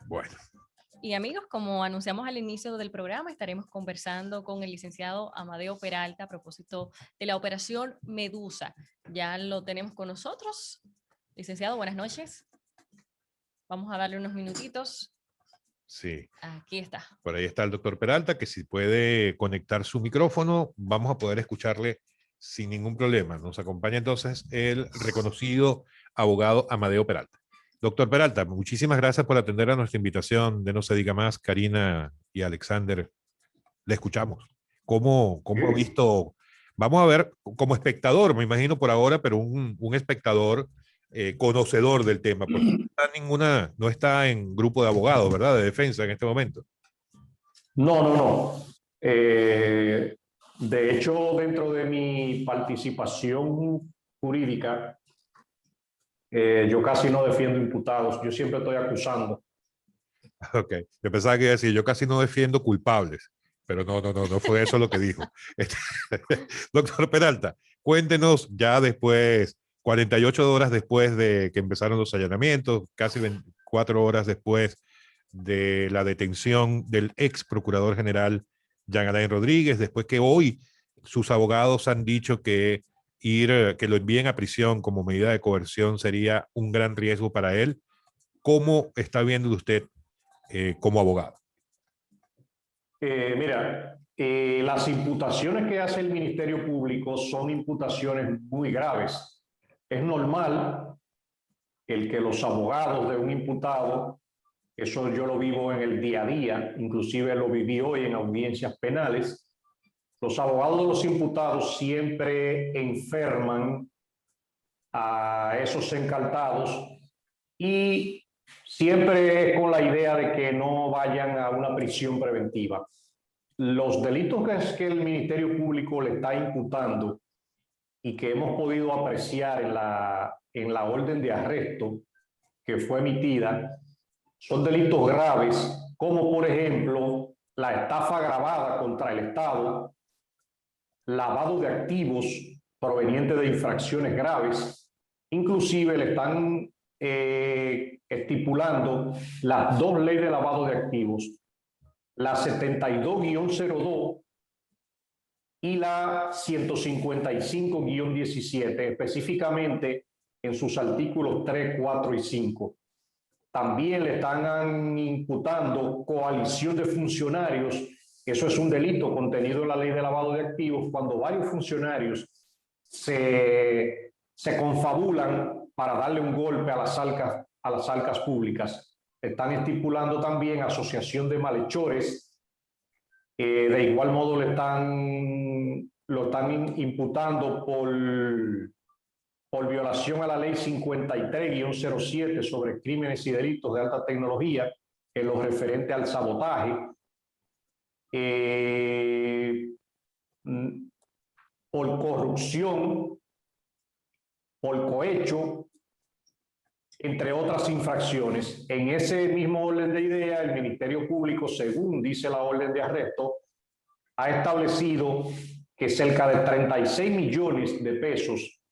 Bueno, Y amigos, como anunciamos al inicio del programa, estaremos conversando con el licenciado Amadeo Peralta a propósito de la operación Medusa. Ya lo tenemos con nosotros. Licenciado, buenas noches. Vamos a darle unos minutitos. sí. Aquí está. Por ahí está el doctor Peralta, que si puede conectar su micrófono, vamos a poder escucharle sin ningún problema. Nos acompaña entonces el reconocido abogado Amadeo Peralta. Doctor Peralta, muchísimas gracias por atender a nuestra invitación de No se diga más. Karina y Alexander, le escuchamos. ¿Cómo ha visto? Vamos a ver, como espectador, me imagino por ahora, pero un espectador conocedor del tema, porque no está en grupo de abogados, ¿verdad? De defensa en este momento. No, no, no. De hecho, dentro de mi participación jurídica, yo casi no defiendo imputados, yo siempre estoy acusando. Ok, yo pensaba que iba a decir, yo casi no defiendo culpables, pero no fue eso lo que dijo. Doctor Peralta, cuéntenos ya después, 48 horas después de que empezaron los allanamientos, casi 24 horas después de la detención del ex procurador general Jean Alain Rodríguez, después que hoy sus abogados han dicho que que lo envíen a prisión como medida de coerción sería un gran riesgo para él. ¿Cómo está viendo usted como abogado? Mira, las imputaciones que hace el Ministerio Público son imputaciones muy graves. Es normal el que los abogados de un imputado, eso yo lo vivo en el día a día, inclusive lo viví hoy en audiencias penales, los abogados de los imputados siempre enferman a esos encartados y siempre con la idea de que no vayan a una prisión preventiva. Los delitos que el Ministerio Público le está imputando y que hemos podido apreciar en la orden de arresto que fue emitida son delitos graves, como por ejemplo la estafa agravada contra el Estado, lavado de activos provenientes de infracciones graves, inclusive le están estipulando las dos leyes de lavado de activos, la 72-02 y la 155-17, específicamente en sus artículos 3, 4 y 5. También le están imputando coalición de funcionarios. Eso es un delito contenido en la ley de lavado de activos cuando varios funcionarios se confabulan para darle un golpe a las arcas públicas. Están estipulando también asociación de malhechores. De igual modo lo están imputando por violación a la ley 53-07 sobre crímenes y delitos de alta tecnología en lo referente al sabotaje, por corrupción, por cohecho, entre otras infracciones. En ese mismo orden de idea, el Ministerio Público, según dice la orden de arresto, ha establecido que cerca de 36 millones de pesos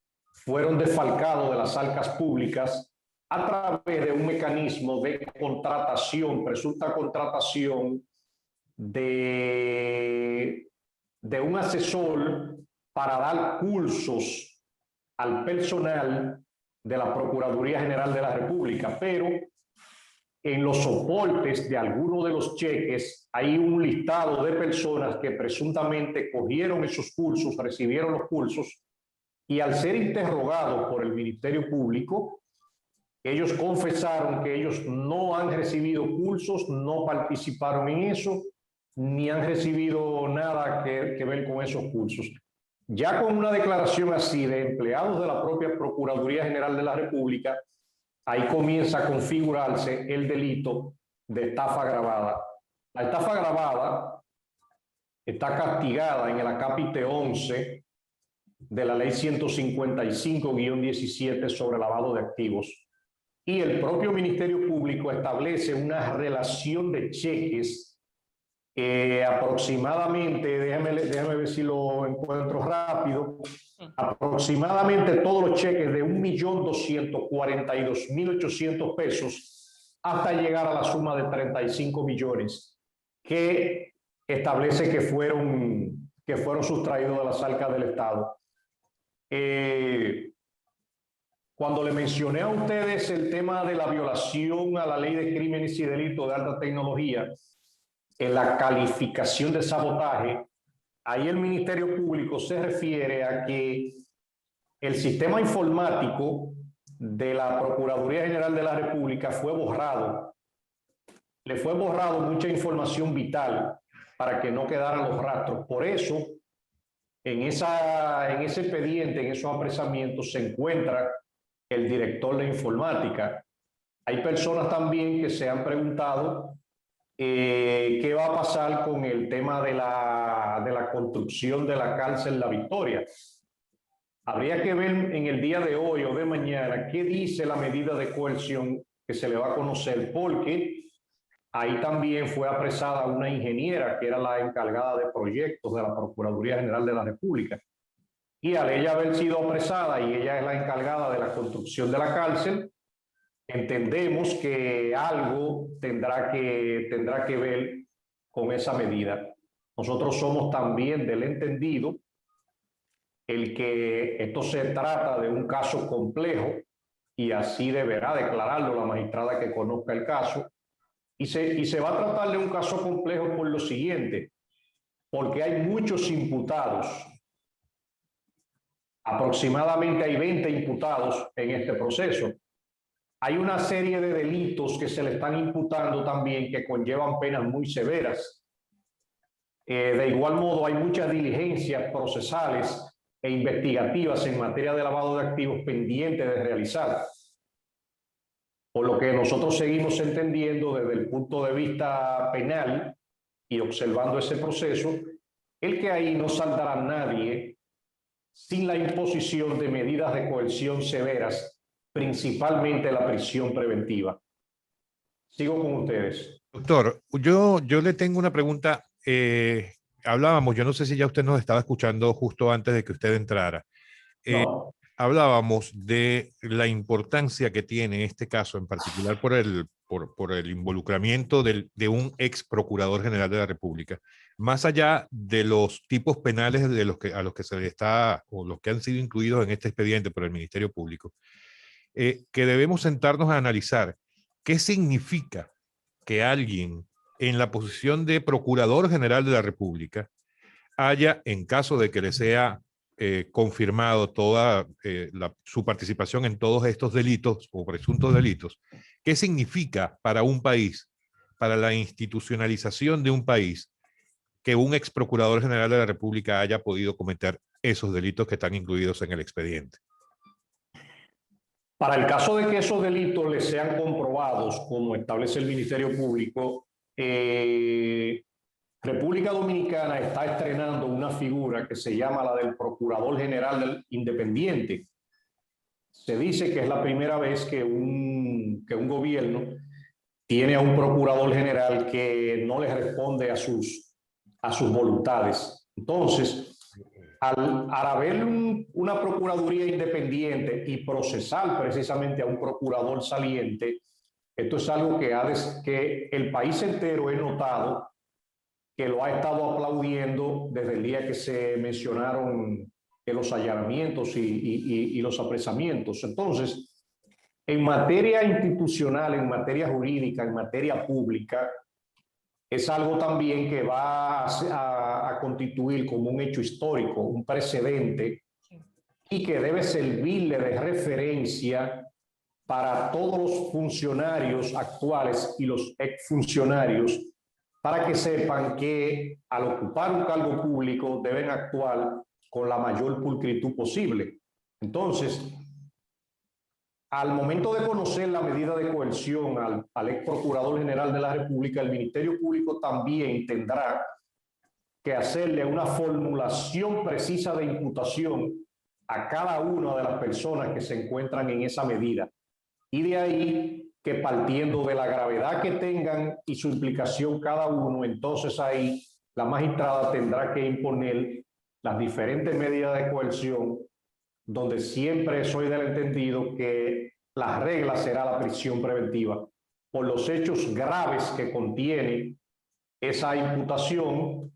fueron desfalcados de las arcas públicas a través de un mecanismo de contratación, presunta contratación de un asesor para dar cursos al personal de la Procuraduría General de la República, pero en los soportes de algunos de los cheques hay un listado de personas que presuntamente cogieron esos cursos, recibieron los cursos, y al ser interrogados por el Ministerio Público, ellos confesaron que ellos no han recibido cursos, no participaron en eso, ni han recibido nada que ver con esos cursos. Ya con una declaración así de empleados de la propia Procuraduría General de la República, ahí comienza a configurarse el delito de estafa agravada. La estafa agravada está castigada en el acápite 11 de la ley 155-17 sobre lavado de activos. Y el propio Ministerio Público establece una relación de cheques aproximadamente, déjame ver si lo encuentro rápido, aproximadamente todos los cheques de 1.242.800 pesos hasta llegar a la suma de 35 millones que establece que fueron sustraídos de las arcas del Estado. Cuando le mencioné a ustedes el tema de la violación a la ley de crímenes y delitos de alta tecnología, en la calificación de sabotaje, ahí el Ministerio Público se refiere a que el sistema informático de la Procuraduría General de la República fue borrado. Le fue borrado mucha información vital para que no quedaran los rastros. Por eso, en ese expediente, en esos apresamientos, se encuentra el director de informática. Hay personas también que se han preguntado qué va a pasar con el tema de la construcción de la cárcel La Victoria. Habría que ver en el día de hoy o de mañana qué dice la medida de coerción que se le va a conocer, porque ahí también fue apresada una ingeniera que era la encargada de proyectos de la Procuraduría General de la República. Y al ella haber sido apresada y ella es la encargada de la construcción de la cárcel, entendemos que algo tendrá que ver con esa medida. Nosotros somos también del entendido el que esto se trata de un caso complejo y así deberá declararlo la magistrada que conozca el caso. Y se va a tratar de un caso complejo por lo siguiente, porque hay muchos imputados. Aproximadamente hay 20 imputados en este proceso. Hay una serie de delitos que se le están imputando también que conllevan penas muy severas. De igual modo, hay muchas diligencias procesales e investigativas en materia de lavado de activos pendientes de realizar. Por lo que nosotros seguimos entendiendo desde el punto de vista penal y observando ese proceso, el que ahí no saldrá nadie sin la imposición de medidas de coerción severas, principalmente la prisión preventiva. Sigo con ustedes. Doctor, yo le tengo una pregunta. Hablábamos, yo no sé si ya usted nos estaba escuchando justo antes de que usted entrara. No. Hablábamos de la importancia que tiene este caso, en particular por el involucramiento de un ex procurador general de la República, más allá de los tipos penales a los que se le está, o los que han sido incluidos en este expediente por el Ministerio Público, que debemos sentarnos a analizar qué significa que alguien en la posición de procurador general de la República haya, en caso de que le sea confirmado toda su participación en todos estos delitos o presuntos delitos, ¿qué significa para un país, para la institucionalización de un país, que un ex procurador general de la República haya podido cometer esos delitos que están incluidos en el expediente? Para el caso de que esos delitos les sean comprobados, como establece el Ministerio Público, República Dominicana está estrenando una figura que se llama la del Procurador General del Independiente. Se dice que es la primera vez que un gobierno tiene a un procurador general que no le responde a sus voluntades. Entonces, al haber una procuraduría independiente y procesar precisamente a un procurador saliente, esto es algo que el país entero he notado que lo ha estado aplaudiendo desde el día que se mencionaron los allanamientos y los apresamientos. Entonces, en materia institucional, en materia jurídica, en materia pública, es algo también que va a constituir como un hecho histórico, un precedente, y que debe servirle de referencia para todos los funcionarios actuales y los exfuncionarios, para que sepan que al ocupar un cargo público deben actuar con la mayor pulcritud posible. Entonces, al momento de conocer la medida de coerción al ex procurador general de la República, el Ministerio Público también tendrá que hacerle una formulación precisa de imputación a cada una de las personas que se encuentran en esa medida. Y de ahí que, partiendo de la gravedad que tengan y su implicación cada uno, entonces ahí la magistrada tendrá que imponer las diferentes medidas de coerción, donde siempre soy del entendido que la regla será la prisión preventiva. por los hechos graves que contiene esa imputación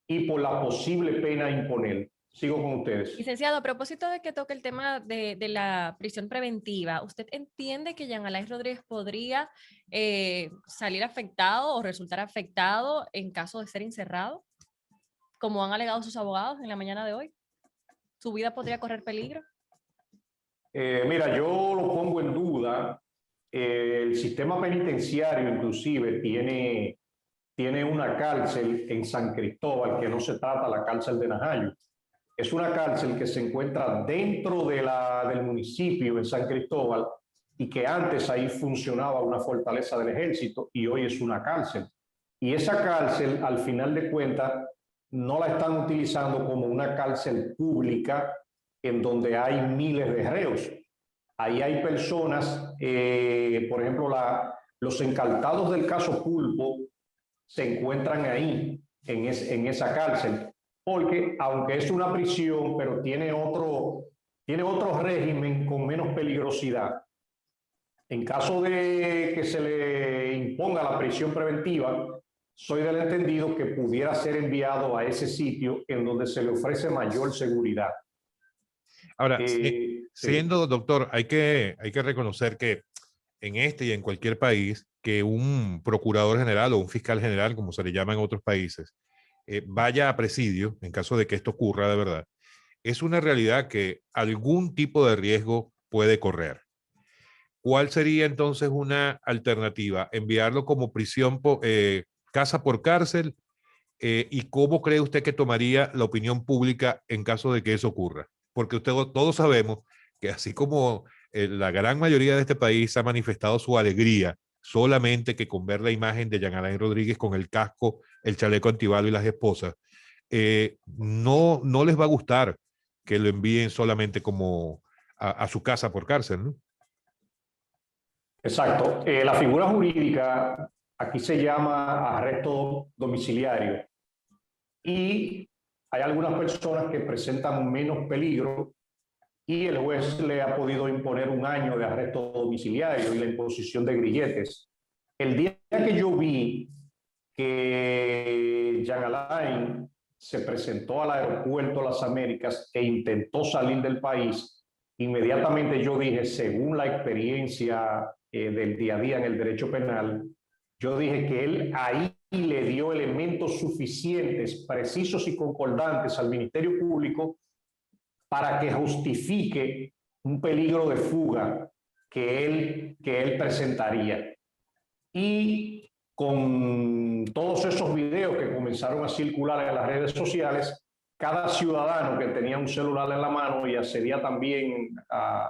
y por la posible pena a imponer. Sigo con ustedes. Licenciado, a propósito de que toque el tema de la prisión preventiva, ¿usted entiende que Jean Alain Rodríguez podría salir afectado o resultar afectado en caso de ser encerrado, como han alegado sus abogados en la mañana de hoy? ¿Su vida podría correr peligro? Mira, yo lo pongo en duda. El sistema penitenciario inclusive tiene una cárcel en San Cristóbal, que no se trata la cárcel de Najayo. Es una cárcel que se encuentra dentro del municipio en San Cristóbal y que antes ahí funcionaba una fortaleza del ejército y hoy es una cárcel. Y esa cárcel, al final de cuentas, no la están utilizando como una cárcel pública en donde hay miles de reos. Ahí hay personas, por ejemplo, los encartados del caso Pulpo se encuentran ahí, en esa cárcel, porque aunque es una prisión, pero tiene otro régimen con menos peligrosidad. En caso de que se le imponga la prisión preventiva, soy del entendido que pudiera ser enviado a ese sitio en donde se le ofrece mayor seguridad. Ahora, siendo doctor, hay que reconocer que en este y en cualquier país, que un procurador general o un fiscal general, como se le llama en otros países, vaya a presidio, en caso de que esto ocurra de verdad, es una realidad que algún tipo de riesgo puede correr. ¿Cuál sería entonces una alternativa? ¿Enviarlo como prisión, casa por cárcel? ¿Y cómo cree usted que tomaría la opinión pública en caso de que eso ocurra? Porque todos sabemos que así como la gran mayoría de este país ha manifestado su alegría solamente que con ver la imagen de Jean Alain Rodríguez con el casco, el chaleco antibalo y las esposas, no les va a gustar que lo envíen solamente como a su casa por cárcel, ¿no? Exacto. La figura jurídica aquí se llama arresto domiciliario y hay algunas personas que presentan menos peligro y el juez le ha podido imponer 1 año de arresto domiciliario y la imposición de grilletes. El día que yo vi que Jean Alain se presentó al aeropuerto Las Américas e intentó salir del país, inmediatamente yo dije, según la experiencia del día a día en el derecho penal, yo dije que él ahí le dio elementos suficientes, precisos y concordantes al Ministerio Público para que justifique un peligro de fuga que él presentaría. Y con todos esos videos que comenzaron a circular en las redes sociales, cada ciudadano que tenía un celular en la mano y accedía también a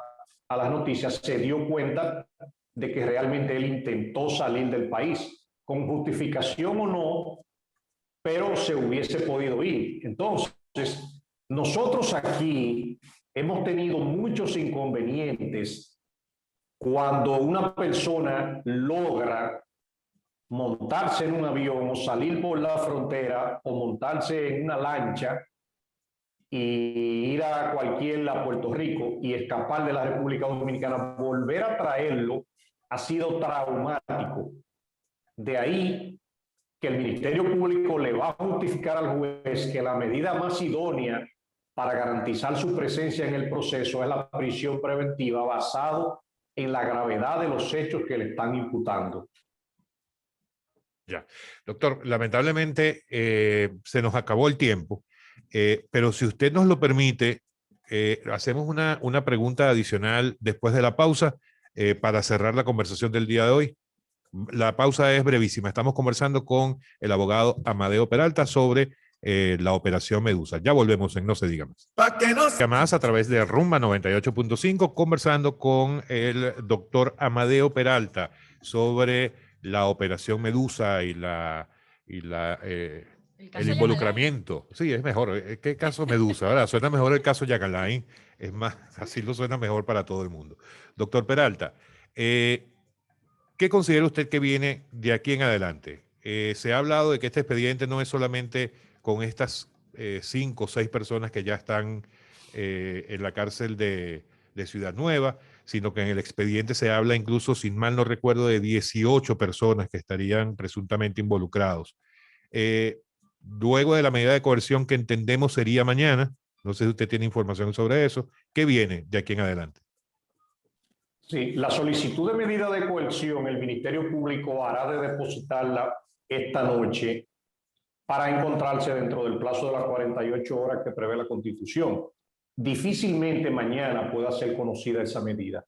las noticias se dio cuenta de que realmente él intentó salir del país, con justificación o no, pero se hubiese podido ir. Entonces, nosotros aquí hemos tenido muchos inconvenientes cuando una persona logra montarse en un avión o salir por la frontera o montarse en una lancha y ir a Puerto Rico y escapar de la República Dominicana, volver a traerlo ha sido traumático. De ahí que el Ministerio Público le va a justificar al juez que la medida más idónea para garantizar su presencia en el proceso es la prisión preventiva basado en la gravedad de los hechos que le están imputando. Ya, doctor, lamentablemente se nos acabó el tiempo, pero si usted nos lo permite, hacemos una pregunta adicional después de la pausa para cerrar la conversación del día de hoy. La pausa es brevísima. Estamos conversando con el abogado Amadeo Peralta sobre la operación Medusa. Ya volvemos en No Se Diga Más. Llamadas a través de Rumba 98.5, conversando con el doctor Amadeo Peralta sobre la operación Medusa y el involucramiento. Sí, es mejor. ¿Qué caso Medusa? Ahora suena mejor el caso Jean Alain. Es más, así lo suena mejor para todo el mundo. Doctor Peralta, ¿qué considera usted que viene de aquí en adelante? Se ha hablado de que este expediente no es solamente con estas 5 o 6 personas que ya están en la cárcel de Ciudad Nueva, sino que en el expediente se habla incluso, sin mal no recuerdo, de 18 personas que estarían presuntamente involucrados. Luego de la medida de coerción que entendemos sería mañana, no sé si usted tiene información sobre eso, ¿qué viene de aquí en adelante? Sí, la solicitud de medida de coerción, el Ministerio Público hará de depositarla esta noche para encontrarse dentro del plazo de las 48 horas que prevé la Constitución. Difícilmente mañana pueda ser conocida esa medida.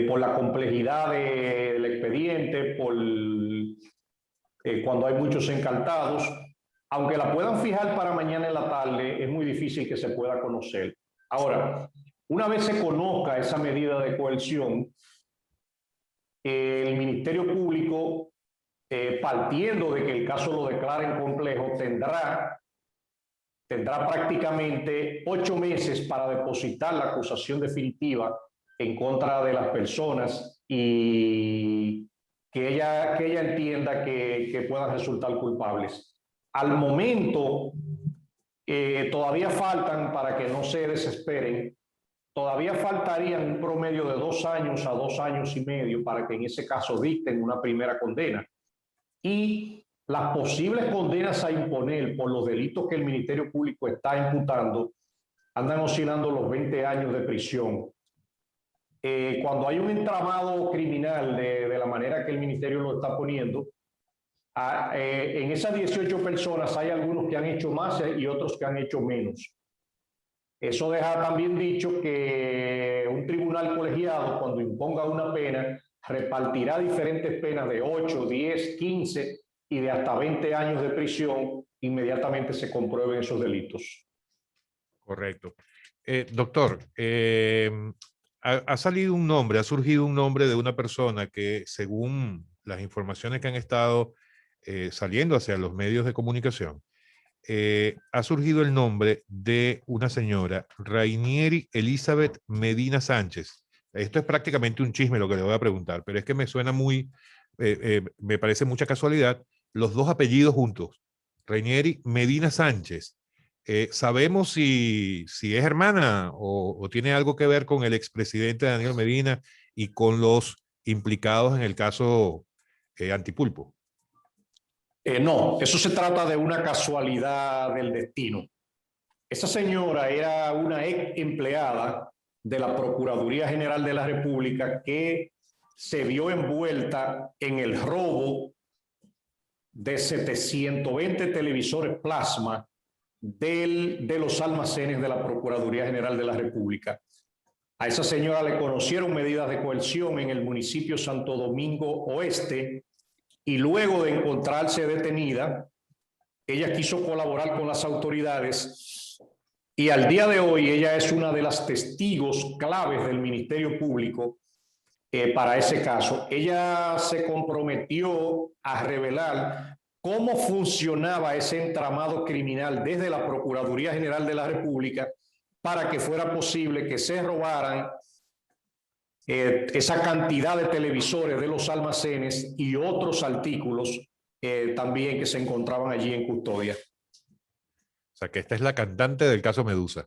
Por la complejidad del expediente, por cuando hay muchos encartados, aunque la puedan fijar para mañana en la tarde, es muy difícil que se pueda conocer. Ahora, una vez se conozca esa medida de coerción, el Ministerio Público, partiendo de que el caso lo declaren complejo, tendrá prácticamente 8 meses para depositar la acusación definitiva en contra de las personas y que ella entienda que puedan resultar culpables. Al momento, todavía faltan, para que no se desesperen, todavía faltarían un promedio de 2 años a 2 años y medio para que en ese caso dicten una primera condena. Y las posibles condenas a imponer por los delitos que el Ministerio Público está imputando andan oscilando los 20 años de prisión. Cuando hay un entramado criminal de la manera que el Ministerio lo está poniendo, en esas 18 personas hay algunos que han hecho más y otros que han hecho menos. Eso deja también dicho que un tribunal colegiado, cuando imponga una pena, repartirá diferentes penas de 8, 10, 15 y de hasta 20 años de prisión inmediatamente se comprueben esos delitos. Correcto. Doctor, ha salido un nombre, ha surgido un nombre de una persona que, según las informaciones que han estado saliendo hacia los medios de comunicación, ha surgido el nombre de una señora, Rainieri Elizabeth Medina Sánchez. Esto es prácticamente un chisme lo que le voy a preguntar, pero es que me suena muy, me parece mucha casualidad, los dos apellidos juntos, Rainieri Medina Sánchez. ¿Sabemos si es hermana o tiene algo que ver con el expresidente Danilo Medina y con los implicados en el caso Antipulpo? No, eso se trata de una casualidad del destino. Esa señora era una ex empleada de la Procuraduría General de la República que se vio envuelta en el robo de 720 televisores plasma de los almacenes de la Procuraduría General de la República. A esa señora le conocieron medidas de coerción en el municipio Santo Domingo Oeste y luego de encontrarse detenida, ella quiso colaborar con las autoridades y al día de hoy ella es una de las testigos claves del Ministerio Público para ese caso. Ella se comprometió a revelar cómo funcionaba ese entramado criminal desde la Procuraduría General de la República para que fuera posible que se robaran esa cantidad de televisores de los almacenes y otros artículos también que se encontraban allí en custodia. O sea, que esta es la cantante del caso Medusa.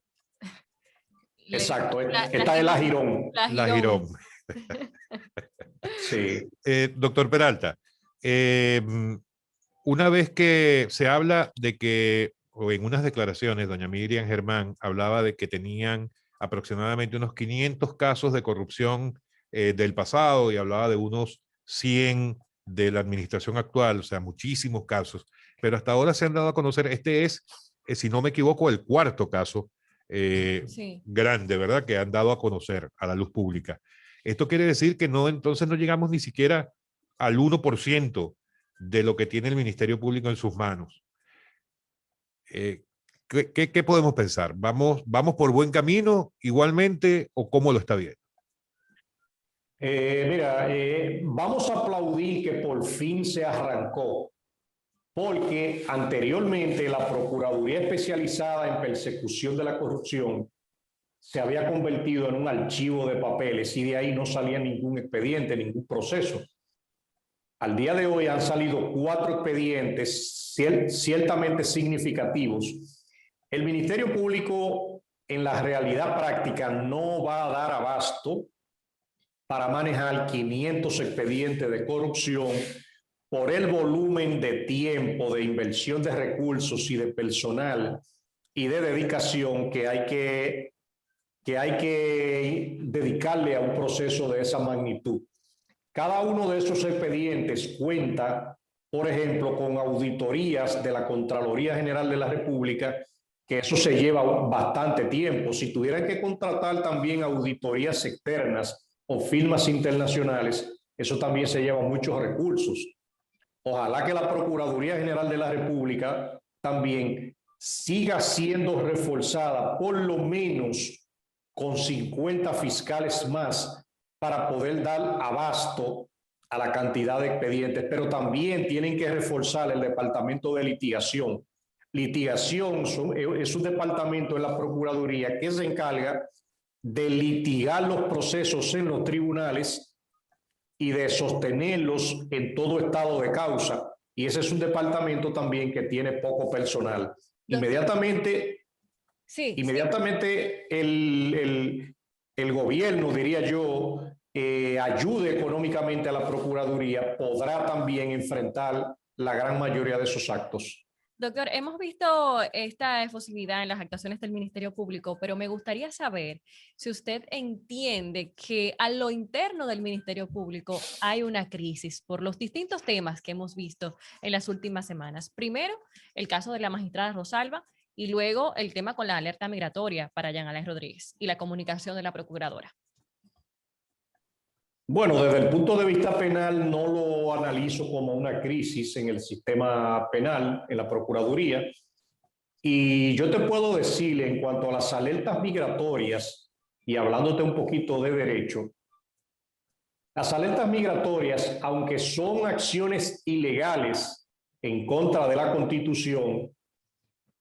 Exacto, esta es la Girón. La Girón. Sí. Doctor Peralta, una vez que se habla de que, o en unas declaraciones, doña Miriam Germán hablaba de que tenían aproximadamente unos 500 casos de corrupción del pasado y hablaba de unos 100 de la administración actual, o sea, muchísimos casos, pero hasta ahora se han dado a conocer, este es, si no me equivoco, el cuarto caso sí, grande, ¿verdad?, que han dado a conocer a la luz pública. Esto quiere decir que no, entonces no llegamos ni siquiera al 1% de lo que tiene el Ministerio Público en sus manos. ¿Qué podemos pensar? ¿Vamos por buen camino igualmente o cómo lo está viendo? Mira, vamos a aplaudir que por fin se arrancó, porque anteriormente la Procuraduría Especializada en Persecución de la Corrupción se había convertido en un archivo de papeles y de ahí no salía ningún expediente, ningún proceso. Al día de hoy han salido 4 expedientes ciertamente significativos. El Ministerio Público en la realidad práctica no va a dar abasto para manejar 500 expedientes de corrupción por el volumen de tiempo, de inversión de recursos y de personal y de dedicación que hay que dedicarle a un proceso de esa magnitud. Cada uno de esos expedientes cuenta, por ejemplo, con auditorías de la Contraloría General de la República, que eso se lleva bastante tiempo. Si tuvieran que contratar también auditorías externas o firmas internacionales, eso también se lleva muchos recursos. Ojalá que la Procuraduría General de la República también siga siendo reforzada, por lo menos con 50 fiscales más, para poder dar abasto a la cantidad de expedientes, pero también tienen que reforzar el departamento de litigación. Litigación es un departamento de la Procuraduría que se encarga de litigar los procesos en los tribunales y de sostenerlos en todo estado de causa. Y ese es un departamento también que tiene poco personal. Inmediatamente el gobierno, diría yo, ayude económicamente a la Procuraduría, podrá también enfrentar la gran mayoría de esos actos. Doctor, hemos visto esta efusividad en las actuaciones del Ministerio Público, pero me gustaría saber si usted entiende que a lo interno del Ministerio Público hay una crisis por los distintos temas que hemos visto en las últimas semanas. Primero, el caso de la magistrada Rosalba y luego el tema con la alerta migratoria para Jean Alain Rodríguez y la comunicación de la procuradora. Bueno, desde el punto de vista penal no lo analizo como una crisis en el sistema penal, en la Procuraduría. Y yo te puedo decir en cuanto a las alertas migratorias, y hablándote un poquito de derecho, las alertas migratorias, aunque son acciones ilegales en contra de la Constitución,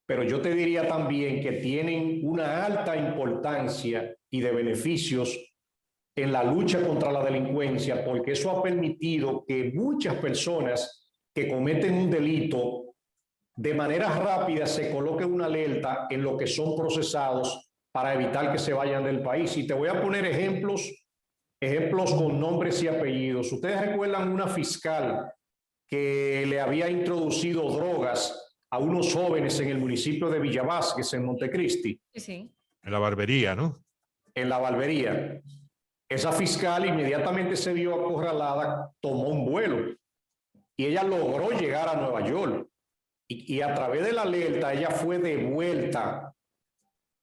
pero yo te diría también que tienen una alta importancia y de beneficios en la lucha contra la delincuencia, porque eso ha permitido que muchas personas que cometen un delito de manera rápida se coloque una alerta en lo que son procesados para evitar que se vayan del país. Y te voy a poner ejemplos con nombres y apellidos. Ustedes recuerdan una fiscal que le había introducido drogas a unos jóvenes en el municipio de Villa Vázquez, en Montecristi. Sí. En la barbería, ¿no? En la barbería. Esa fiscal inmediatamente se vio acorralada, tomó un vuelo y ella logró llegar a Nueva York. Y a través de la alerta, ella fue devuelta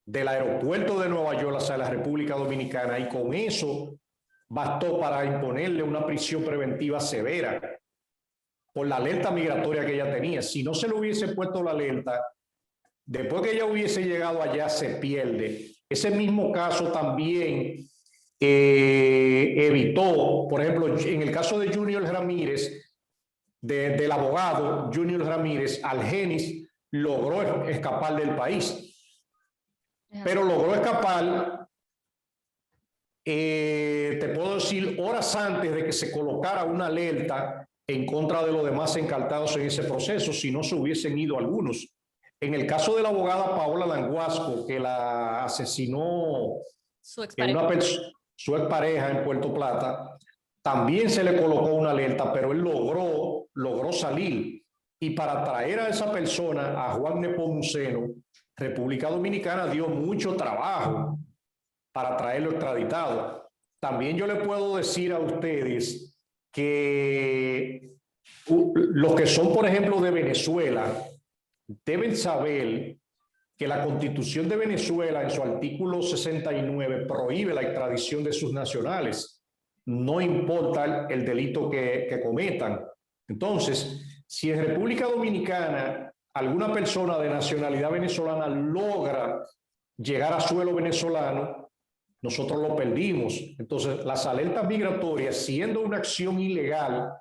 del aeropuerto de Nueva York hacia la República Dominicana y con eso bastó para imponerle una prisión preventiva severa por la alerta migratoria que ella tenía. Si no se le hubiese puesto la alerta, después que ella hubiese llegado allá, se pierde. Ese mismo caso también evitó, por ejemplo, en el caso de Junior Ramírez, del abogado Junior Ramírez, Algenis logró escapar del país, pero logró escapar, te puedo decir, horas antes de que se colocara una alerta en contra de los demás encartados en ese proceso, si no se hubiesen ido algunos. En el caso de la abogada Paola Languasco, que la asesinó su expareja en Puerto Plata, también se le colocó una alerta, pero él logró salir. Y para traer a esa persona, a Juan Nepomuceno, República Dominicana dio mucho trabajo para traerlo extraditado. También yo le puedo decir a ustedes que los que son, por ejemplo, de Venezuela, deben saber que la Constitución de Venezuela, en su artículo 69, prohíbe la extradición de sus nacionales. No importa el delito que cometan. Entonces, si en República Dominicana alguna persona de nacionalidad venezolana logra llegar a suelo venezolano, nosotros lo perdimos. Entonces, las alertas migratorias, siendo una acción ilegal,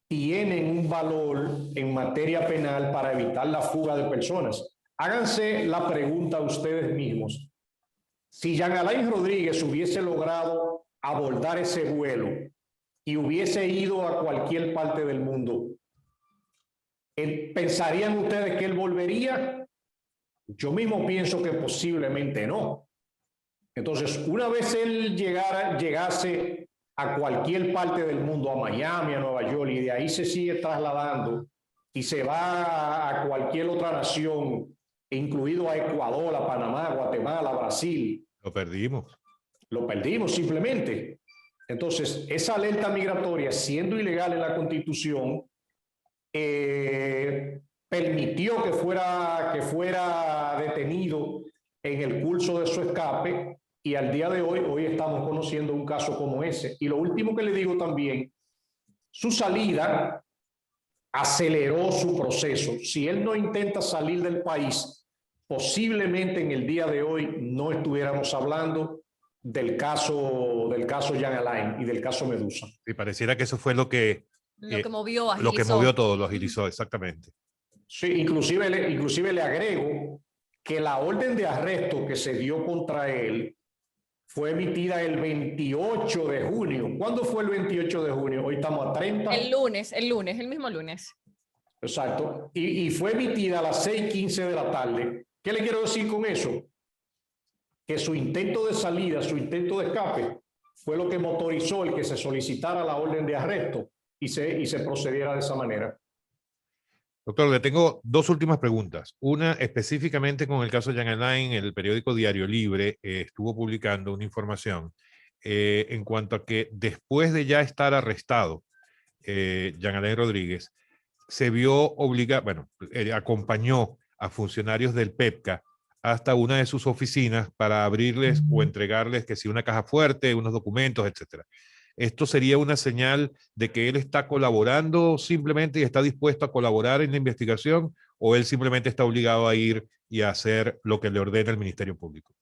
tienen un valor en materia penal para evitar la fuga de personas. Háganse la pregunta a ustedes mismos. Si Jean Alain Rodríguez hubiese logrado abordar ese vuelo y hubiese ido a cualquier parte del mundo, ¿pensarían ustedes que él volvería? Yo mismo pienso que posiblemente no. Entonces, una vez él llegase a cualquier parte del mundo, a Miami, a Nueva York, y de ahí se sigue trasladando y se va a cualquier otra nación, incluido a Ecuador, a Panamá, Guatemala, Brasil. Lo perdimos. Lo perdimos simplemente. Entonces, esa alerta migratoria, siendo ilegal en la Constitución, permitió que fuera detenido en el curso de su escape, y al día de hoy estamos conociendo un caso como ese. Y lo último que le digo también, su salida aceleró su proceso. Si él no intenta salir del país, posiblemente en el día de hoy no estuviéramos hablando del caso Jean Alain y del caso Medusa. Y pareciera que eso fue lo que movió, lo que agilizó. movió todo, lo agilizó, exactamente. Sí, inclusive le agrego que la orden de arresto que se dio contra él fue emitida el 28 de junio. ¿Cuándo fue el 28 de junio? Hoy estamos a 30. El mismo lunes. Exacto. Y fue emitida a las 6:15 de la tarde. ¿Qué le quiero decir con eso? Que su intento de salida, su intento de escape, fue lo que motorizó el que se solicitara la orden de arresto y se procediera de esa manera. Doctor, le tengo dos últimas preguntas. Una específicamente con el caso Jean Alain, el periódico Diario Libre estuvo publicando una información en cuanto a que después de ya estar arrestado, Jean Alain Rodríguez se vio obligado, bueno, acompañó a funcionarios del PEPCA hasta una de sus oficinas para abrirles o entregarles que si una caja fuerte, unos documentos, etcétera. ¿Esto sería una señal de que él está colaborando simplemente y está dispuesto a colaborar en la investigación, o él simplemente está obligado a ir y a hacer lo que le ordena el Ministerio Público?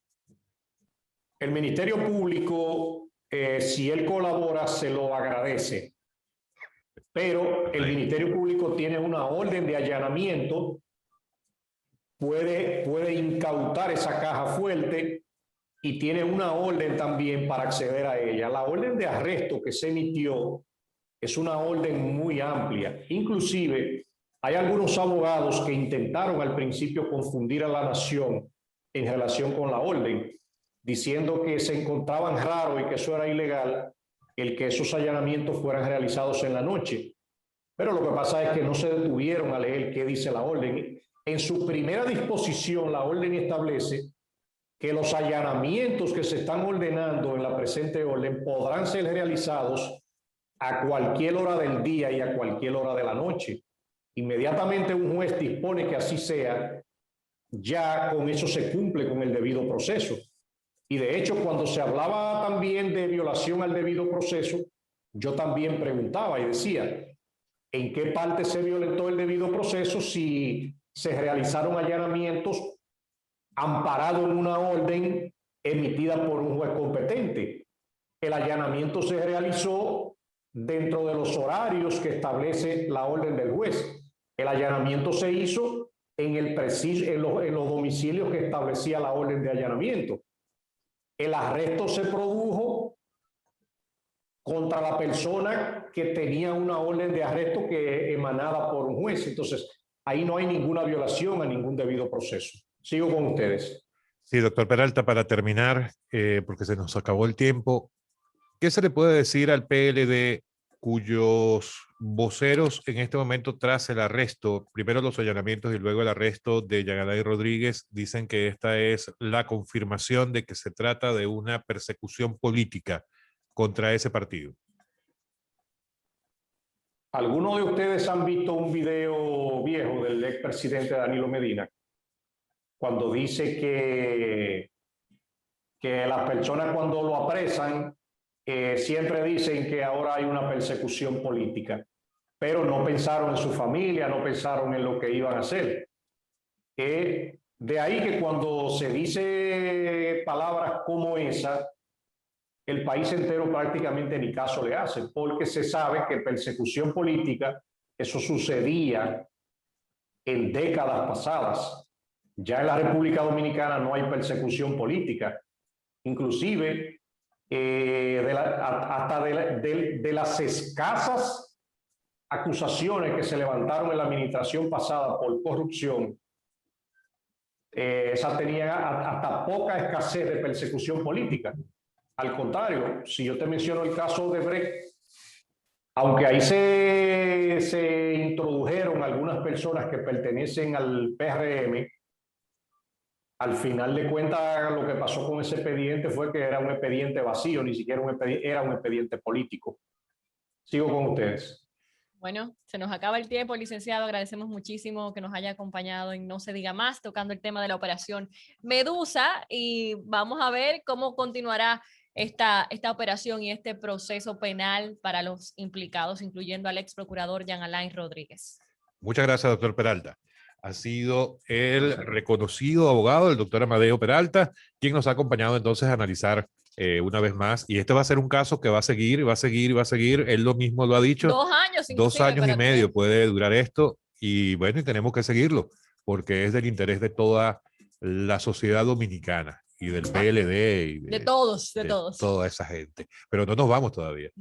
El Ministerio Público, si él colabora, se lo agradece. Pero el Ministerio Público tiene una orden de allanamiento, puede incautar esa caja fuerte y tiene una orden también para acceder a ella. La orden de arresto que se emitió es una orden muy amplia. Inclusive, hay algunos abogados que intentaron al principio confundir a la nación en relación con la orden, diciendo que se encontraban raro y que eso era ilegal, el que esos allanamientos fueran realizados en la noche. Pero lo que pasa es que no se detuvieron a leer qué dice la orden. En su primera disposición, la orden establece que los allanamientos que se están ordenando en la presente orden podrán ser realizados a cualquier hora del día y a cualquier hora de la noche. Inmediatamente un juez dispone que así sea, ya con eso se cumple con el debido proceso. Y de hecho, cuando se hablaba también de violación al debido proceso, yo también preguntaba y decía, ¿en qué parte se violentó el debido proceso si se realizaron allanamientos amparado en una orden emitida por un juez competente? El allanamiento se realizó dentro de los horarios que establece la orden del juez. El allanamiento se hizo en los domicilios que establecía la orden de allanamiento. El arresto se produjo contra la persona que tenía una orden de arresto que emanada por un juez. Entonces, ahí no hay ninguna violación a ningún debido proceso. Sigo con ustedes. Sí, doctor Peralta, para terminar, porque se nos acabó el tiempo, ¿qué se le puede decir al PLD cuyos voceros en este momento, tras el arresto, primero los allanamientos y luego el arresto de Jean Alain Rodríguez, dicen que esta es la confirmación de que se trata de una persecución política contra ese partido? ¿Algunos de ustedes han visto un video viejo del expresidente Danilo Medina? Cuando dice que las personas cuando lo apresan siempre dicen que ahora hay una persecución política, pero no pensaron en su familia, no pensaron en lo que iban a hacer. De ahí que cuando se dice palabras como esa, el país entero prácticamente ni caso le hace, porque se sabe que persecución política, eso sucedía en décadas pasadas. Ya en la República Dominicana no hay persecución política. Inclusive, hasta de las escasas acusaciones que se levantaron en la administración pasada por corrupción, Esa tenía hasta poca escasez de persecución política. Al contrario, si yo te menciono el caso de Brecht, aunque ahí se introdujeron algunas personas que pertenecen al PRM, al final de cuentas lo que pasó con ese expediente fue que era un expediente vacío, ni siquiera era un expediente político. Sigo con ustedes. Bueno, se nos acaba el tiempo, licenciado. Agradecemos muchísimo que nos haya acompañado en No se diga más, tocando el tema de la operación Medusa, y vamos a ver cómo continuará esta operación y este proceso penal para los implicados, incluyendo al ex procurador Jean Alain Rodríguez. Muchas gracias, doctor Peralta. Ha sido el reconocido abogado, el doctor Amadeo Peralta, quien nos ha acompañado entonces a analizar una vez más. Y este va a ser un caso que va a seguir, y va a seguir, y va a seguir. Él lo mismo lo ha dicho. 2 años, 2 años y medio puede durar esto. Y bueno, y tenemos que seguirlo, porque es del interés de toda la sociedad dominicana y del PLD y de todos. toda esa gente. Pero no nos vamos todavía.